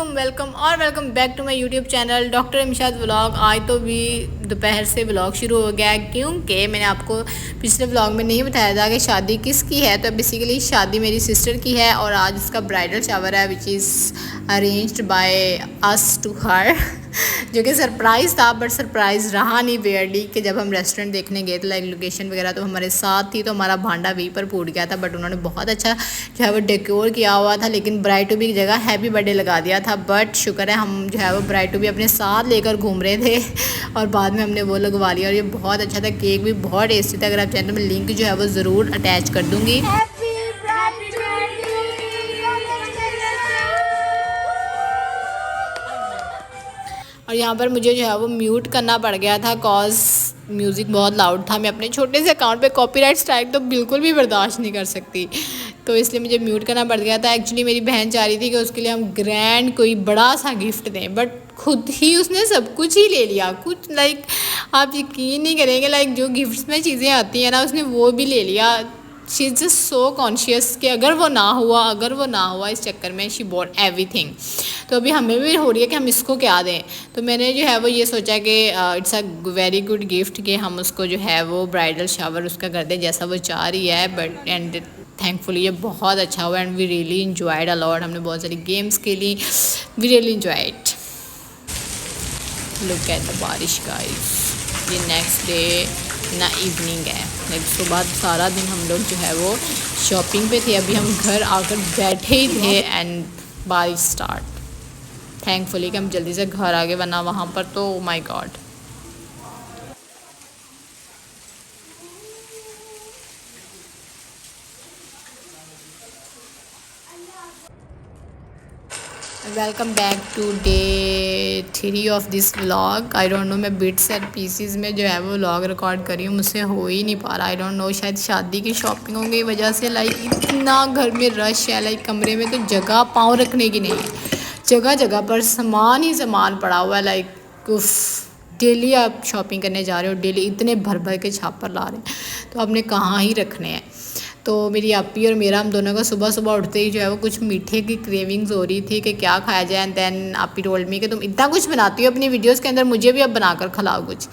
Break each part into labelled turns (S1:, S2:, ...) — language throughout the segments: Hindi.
S1: Welcome back to my YouTube channel doctor Imshad vlog. आज तो भी दोपहर से व्लॉग शुरू हो गया है क्योंकि मैंने आपको पिछले व्लॉग में नहीं बताया था कि शादी किसकी है। तो बेसिकली शादी मेरी सिस्टर की है और आज उसका ब्राइडल शावर है which is arranged by us to her जो कि सरप्राइज़ था, बट सरप्राइज़ रहा नहीं वेयरली कि जब हम रेस्टोरेंट देखने गए थे लाइक लोकेशन वगैरह तो हमारे साथ थी, तो हमारा भांडा वहीं पर फूट गया था। बट उन्होंने बहुत अच्छा जो है वो डेकोर किया हुआ था, लेकिन ब्राइड टू बी की जगह हैप्पी बर्थडे लगा दिया था। बट शुक्र है हम जो है वो ब्राइड टू बी अपने साथ लेकर घूम रहे थे और बाद में हमने वो लगवा लिया और ये बहुत अच्छा था। केक भी बहुत टेस्टी था। अगर आप चाहें तो मैं लिंक जो है वो ज़रूर अटैच कर दूँगी। और यहाँ पर मुझे जो है वो म्यूट करना पड़ गया था कॉज म्यूज़िक बहुत लाउड था। मैं अपने छोटे से अकाउंट पे कॉपीराइट स्ट्राइक तो बिल्कुल भी बर्दाश्त नहीं कर सकती, तो इसलिए मुझे म्यूट करना पड़ गया था। एक्चुअली मेरी बहन चाह रही थी कि उसके लिए हम ग्रैंड कोई बड़ा सा गिफ्ट दें, बट खुद ही उसने सब कुछ ही ले लिया। कुछ लाइक आप यकीन नहीं करेंगे, लाइक जो गिफ्ट्स में चीज़ें आती हैं ना उसने वो भी ले लिया। She is just so conscious कि अगर वो ना हुआ इस चक्कर में शी बॉट एवरीथिंग। तो अभी हमें भी हो रही है कि हम इसको क्या दें। तो मैंने जो है वो ये सोचा कि it's a very good gift कि हम उसको जो है वो ब्राइडल शावर उसका कर दें जैसा वो चाह रही है। बट एंड थैंकफुली ये बहुत अच्छा हुआ and we really enjoyed a lot. हमने बहुत सारी गेम्स खेली, we really enjoyed. Look at the baarish guys. ये नेक्स्ट डे ना इवनिंग है, लाइक सुबह सारा दिन हम लोग जो है वो शॉपिंग पे थे। अभी हम घर आकर बैठे ही थे एंड बारिश स्टार्ट। थैंकफुली कि हम जल्दी से घर आ गए, वरना वहाँ पर तो oh my God. Welcome back to day 3 of this vlog. I don't know, मैं बिट्स एंड पीसीज में जो है वो व्लॉग रिकॉर्ड कर रही हूँ, मुझसे हो ही नहीं पा रहा। आई डोंट नो, शायद शादी की शॉपिंगों की वजह से लाइक इतना घर में रश है, लाइक कमरे में तो जगह पाँव रखने की नहीं है। जगह जगह पर सामान ही सामान पड़ा हुआ है। लाइक उफ, डेली आप शॉपिंग करने जा रहे हो, डेली इतने भर भर के छापर ला रहे हैं, तो आपने कहाँ ही रखने हैं। तो मेरी आपी और मेरा, हम दोनों को सुबह सुबह उठते ही जो है वो कुछ मीठे की क्रेविंग्स हो रही थी कि क्या खाया जाए। एंड देन आपी टोल्ड मी कि तुम इतना कुछ बनाती हो अपनी वीडियोस के अंदर, मुझे भी अब बनाकर खिलाओ कुछ।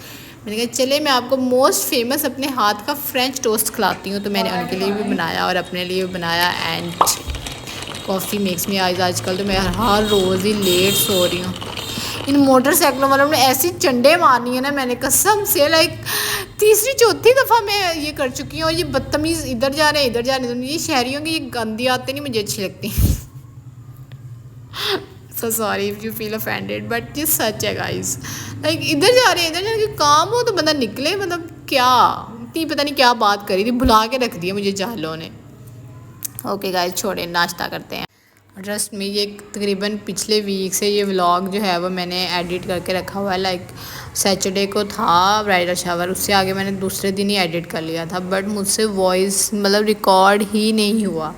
S1: मैंने कहा चले मैं आपको मोस्ट फेमस अपने हाथ का फ्रेंच टोस्ट खिलाती हूँ। तो मैंने उनके लिए भी बनाया और अपने लिए भी बनाया। एंड कॉफ़ी मेक्स मी आजकल तो मैं हर रोज़ ही लेट सो रही हूँ। इन मोटरसाइकिलों वालों ने ऐसी चंडे मारनी है ना, मैंने कसम से लाइक तीसरी चौथी दफ़ा मैं ये कर चुकी हूँ। और ये बदतमीज़ इधर जा रहे हैं इधर जा रहे हैं, ये शहरियों की ये गंदी आदतें नहीं मुझे अच्छी लगती। So sorry if you feel offended, but ये सच है गाइस। लाइक इधर जा रहे हैं इधर जा रहे हैं, काम हो तो बंदा निकले। मतलब क्या इतनी पता नहीं क्या बात करी थी, भुला के रख दिया मुझे जाहलों ने। ओके गाइस, छोड़े नाश्ता करते हैं। ट्रस्ट में ये तकरीबन पिछले वीक से ये व्लॉग जो है वो मैंने एडिट करके रखा हुआ है। लाइक सैटरडे को था ब्राइडल शावर, उससे आगे मैंने दूसरे दिन ही एडिट कर लिया था, बट मुझसे वॉइस मतलब रिकॉर्ड ही नहीं हुआ।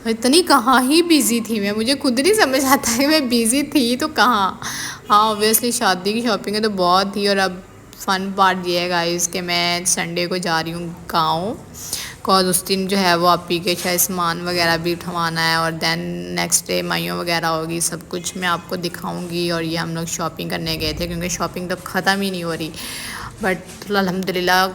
S1: इतनी कहाँ ही बिज़ी थी मैं, मुझे खुद नहीं समझ आता है मैं बिज़ी थी तो कहाँ। हाँ ऑब्वियसली शादी की शॉपिंग है तो बहुत थी। और अब फ़न पार्ट ये है गाइस कि मैं संडे को जा रही हूँ गाँव, कॉज उस दिन जो है वो आपी के शायद सामान वगैरह भी उठवाना है। और देन नेक्स्ट डे माइयों वगैरह होगी, सब कुछ मैं आपको दिखाऊंगी। और ये हम लोग शॉपिंग करने गए थे क्योंकि शॉपिंग तो ख़त्म ही नहीं हो रही। बट अल्हम्दुलिल्लाह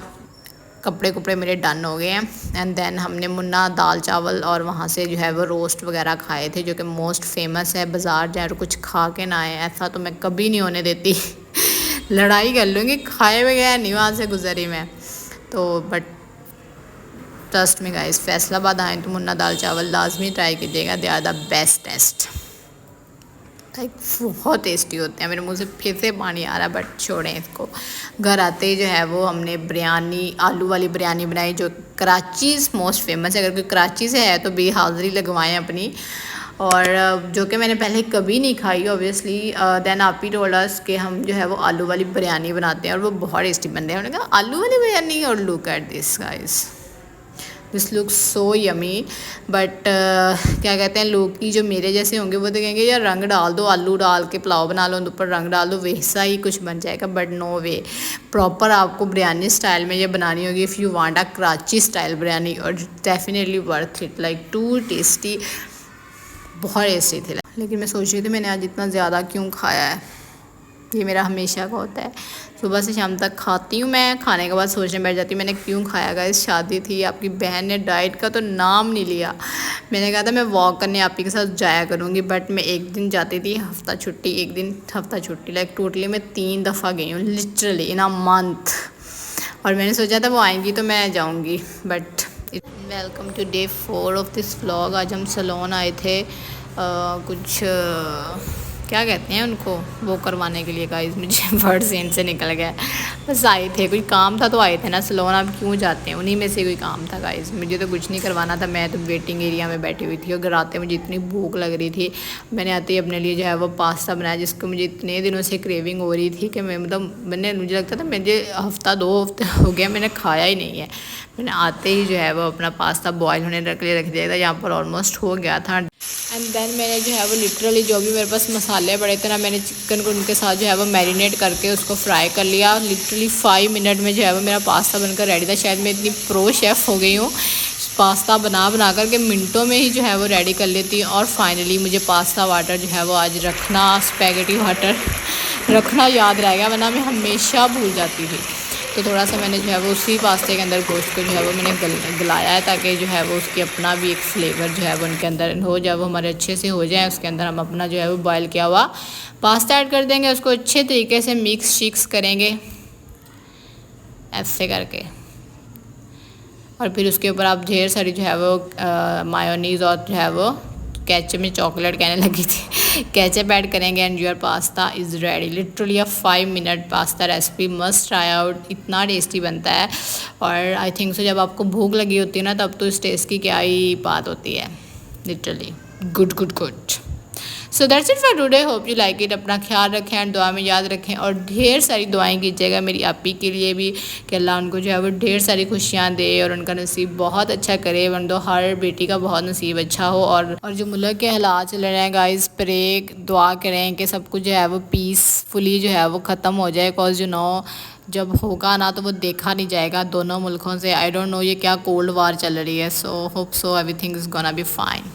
S1: कपड़े मेरे डन हो गए हैं। एंड देन हमने मुन्ना दाल चावल और वहाँ से जो है वो रोस्ट वगैरह खाए थे, जो कि मोस्ट फेमस है। बाज़ार जाए और कुछ खा के ना आए, ऐसा तो मैं कभी नहीं होने देती। लड़ाई कर लूँगी, खाए बगैर नहीं वहाँ से गुजरी मैं तो। But trust me guys, Faisalabad आए तो मुन्ना दाल चावल लाजमी ट्राई कीजिएगा, they are the best taste. Like बहुत टेस्टी होते हैं। मेरे मुंह से फिर से पानी आ रहा है, बट छोड़ें इसको। घर आते ही जो है वो हमने बिरयानी, आलू वाली बिरयानी बनाई जो कराची मोस्ट फेमस है। अगर कोई कराची से है तो बेहाज़री लगवाएं अपनी। और जो कि मैंने पहले कभी नहीं खाई ऑब्वियसली। देन आप ही टोल्ड अस कि हम जो है वो आलू वाली बिरयानी बनाते हैं और वो बहुत टेस्टी बनते हैं। उन्होंने कहा आलू वाली बिरयानी, और look at this guys, this look so yummy. But क्या कहते हैं लोग की जो मेरे जैसे होंगे वो तो कहेंगे यार रंग डाल दो, आलू डाल के पुलाव बना लो, ऊपर रंग डाल दो, वैसा ही कुछ बन जाएगा। बट नो वे, प्रॉपर आपको बिरयानी स्टाइल में ये बनानी होगी if you want a Karachi style biryani. और definitely worth it, like too tasty, बहुत टेस्टी थे। लेकिन मैं सोच रही थी मैंने आज इतना ज़्यादा क्यों खाया है। ये मेरा हमेशा का होता है, सुबह से शाम तक खाती हूँ मैं, खाने के बाद सोचने बैठ जाती हूँ मैंने क्यों खाया। गाइस शादी थी, आपकी बहन ने डाइट का तो नाम नहीं लिया। मैंने कहा था मैं वॉक करने आप ही के साथ जाया करूँगी, बट मैं एक दिन जाती थी हफ्ता छुट्टी, एक दिन हफ्ता छुट्टी, लाइक टोटली मैं 3 दफ़ा गई हूँ लिटरली इन अ मंथ। और मैंने सोचा था वो आएंगी तो मैं जाऊँगी, but welcome to day 4 of this vlog. आज हम सलोन आए थे कुछ क्या कहते हैं उनको, वो करवाने के लिए। गाइस मुझे वर्ड सेंट से निकल गया। बस आए थे, कोई काम था तो आए थे ना सलोन, आप क्यों जाते हैं, उन्हीं में से कोई काम था। गाइस मुझे तो कुछ नहीं करवाना था, मैं तो वेटिंग एरिया में बैठी हुई थी। और घर आते मुझे इतनी भूख लग रही थी, मैंने आते ही अपने लिए जो है वो पास्ता बनाया, जिसको मुझे इतने दिनों से क्रेविंग हो रही थी कि मैं मुझे लगता था मुझे हफ्ता 2 हफ्ते हो गया मैंने खाया ही नहीं है। मैंने आते ही जो है वो अपना पास्ता बॉयल होने रख दिया था, यहाँ पर ऑलमोस्ट हो गया था। एंड देन मैंने जो है वो लिटरली जो भी मेरे पास मसाले पड़े थे ना, मैंने चिकन को उनके साथ जो है वो मैरिनेट करके उसको फ्राई कर लिया। लिटरली 5 मिनट में जो है वो मेरा पास्ता बनकर रेडी था। शायद मैं इतनी प्रो शेफ़ हो गई हूँ, पास्ता बना कर के मिनटों में ही जो है वो रेडी कर लेती हूँ। और फाइनली मुझे पास्ता वाटर जो है वो आज रखना, स्पैगेटी वाटर रखना याद रह गया, वरना मैं हमेशा भूल जाती थी। तो थोड़ा सा मैंने जो है वो उसी पास्ते के अंदर गोश्त को जो है वो मैंने गलाया है, ताकि जो है वो उसकी अपना भी एक फ्लेवर जो है वो उनके अंदर हो जाए, वो हमारे अच्छे से हो जाए। उसके अंदर हम अपना जो है वो बॉयल किया हुआ पास्ता ऐड कर देंगे, उसको अच्छे तरीके से मिक्स करेंगे ऐसे करके। और फिर उसके ऊपर आप ढेर सारी जो है वो मायोनीज़ और जो है वो केचप में चॉकलेट कहने लगी थी, केचप ऐड करेंगे and your pasta is ready. Literally 5 minute pasta recipe must try out, इतना टेस्टी बनता है। और आई थिंक सो जब आपको भूख लगी होती है ना, तब तो इस टेस्ट की क्या ही बात होती है। Literally good. So that's it for today, hope you like it. अपना ख्याल रखें एंड दुआ में याद रखें, और ढेर सारी दुआएं कीजिएगा मेरी आपी के लिए भी, कि अल्लाह उनको जो है वो ढेर सारी खुशियाँ दे और उनका नसीब बहुत अच्छा करे। वन दो हर बेटी का बहुत नसीब अच्छा हो। और जो मुल्क के हालात चल रहे हैं गाइस, प्रे दुआ करें कि सब कुछ जो है वो पीसफुली जो है वो ख़त्म हो जाए। कॉज यू नो जब होगा ना तो वो देखा नहीं जाएगा दोनों मुल्कों से। आई डोंट नो ये क्या कोल्ड वार चल रही है। So hope so everything is gonna be fine.